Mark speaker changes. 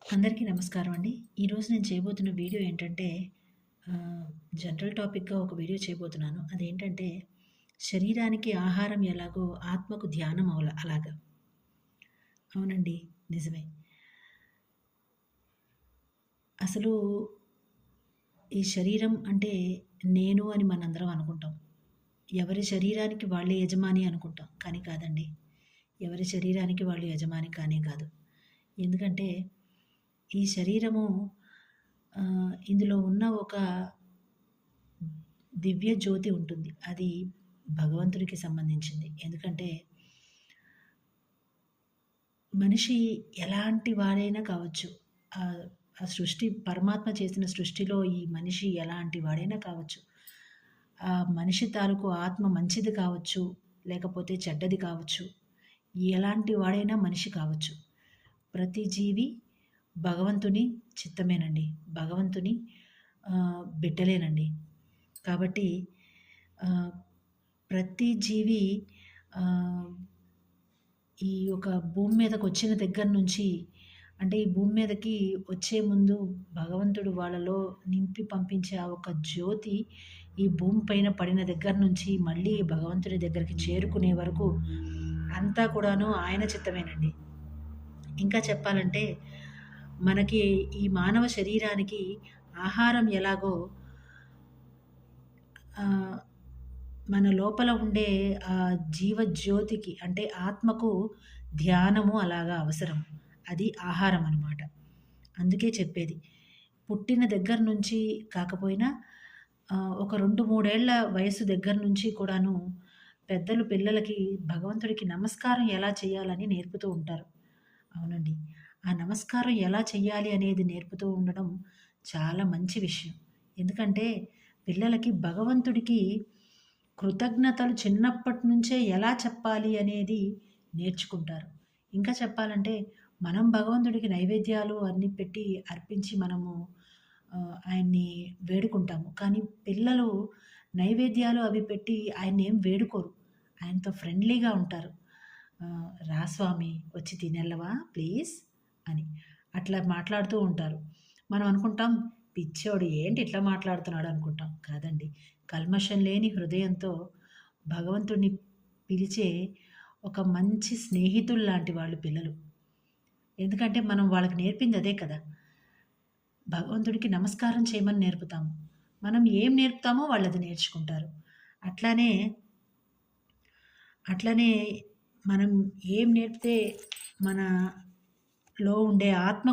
Speaker 1: అందరికీ నమస్కారం అండి. ఈరోజు నేను చేయబోతున్న వీడియో ఏంటంటే ఆహ్, జనరల్ టాపిక్‌గా ఒక వీడియో చేయబోతున్నాను. అదేంటంటే శరీరానికి ఆహారం ఎలాగో ఆత్మకు ధ్యానం అలాగా. అవునండి. నిజమే. అసలు ఈ శరీరం అంటే నేను అని మనందరం అనుకుంటాం. ఎవరి శరీరానికి వాళ్ళే యజమాని అనుకుంటాం. కానీ కాదండి. ఎవరి శరీరానికి వాళ్ళు యజమాని కానే కాదు. ఎందుకంటే ఈ శరీరము ఇందులో ఉన్న ఒక దివ్య జ్యోతి ఉంటుంది. అది భగవంతుడికి సంబంధించింది. ఎందుకంటే మనిషి ఎలాంటి వాడైనా కావచ్చు. ఆ సృష్టి పరమాత్మ చేసిన సృష్టిలో ఈ మనిషి ఎలాంటి వాడైనా కావచ్చు. ఆ మనిషి తాలూకు ఆత్మ మంచిది కావచ్చు, లేకపోతే చెడ్డది కావచ్చు. ఎలాంటి వాడైనా మనిషి కావచ్చు. ప్రతి జీవి భగవంతుని చిత్తమేనండి. భగవంతుని బిడ్డలేనండి. కాబట్టి ఆహ్, ప్రతి జీవి ఆహ్, ఈ యొక్క భూమి మీదకొచ్చిన దగ్గర నుంచి అంటే ఈ భూమి మీదకి వచ్చే ముందు భగవంతుడు వాళ్ళలో నింపి పంపించే ఆ ఒక జ్యోతి ఈ భూమి పైన పడిన దగ్గర నుంచి మళ్ళీ భగవంతుడి దగ్గరికి చేరుకునే వరకు అంతా కూడాను ఆయన చిత్తమేనండి. ఇంకా చెప్పాలంటే మనకి ఈ మానవ శరీరానికి ఆహారం ఎలాగో ఆహ్, మన లోపల ఉండే జీవజ్యోతికి అంటే ఆత్మకు ధ్యానము అలాగా అవసరం. అది ఆహారం అనమాట. అందుకే చెప్పేది. పుట్టిన దగ్గర నుంచి కాకపోయినా ఒక 2, 3 ఏళ్ల వయసు దగ్గర నుంచి కూడాను పెద్దలు పిల్లలకి భగవంతుడికి నమస్కారం ఎలా చేయాలని నేర్పుతూ ఉంటారు. అవునండి. ఆ నమస్కారం ఎలా చెయ్యాలి అనేది నేర్పుతూ ఉండడం చాలా మంచి విషయం. ఎందుకంటే పిల్లలకి భగవంతుడికి కృతజ్ఞతలు చిన్నప్పటి నుంచే ఎలా చెప్పాలి అనేది నేర్చుకుంటారు. ఇంకా చెప్పాలంటే మనం భగవంతుడికి నైవేద్యాలు అన్నీ పెట్టి అర్పించి మనము ఆయన్ని వేడుకుంటాము. కానీ పిల్లలు నైవేద్యాలు అవి పెట్టి ఆయన్నేం వేడుకోరు. ఆయనతో ఫ్రెండ్లీగా ఉంటారు. "రా స్వామి వచ్చి తినెళ్ళవా ప్లీజ్" అని. అట్లా మాట్లాడుతూ ఉంటారు. మనం అనుకుంటాం, పిచ్చోడు ఏంటి ఇట్లా మాట్లాడుతున్నాడు అనుకుంటాం. కాదండి. కల్మషం లేని హృదయంతో భగవంతుడిని పిలిచే ఒక మంచి స్నేహితుల్లాంటి వాళ్ళు పిల్లలు. ఎందుకంటే మనం వాళ్ళకి నేర్పింది అదే కదా! భగవంతుడికి నమస్కారం చేయమని నేర్పుతాము. మనం ఏం నేర్పుతామో వాళ్ళది నేర్చుకుంటారు. అట్లానే, అట్లనే మనం ఏం నేర్పితే మనలో ఉండే ఆత్మ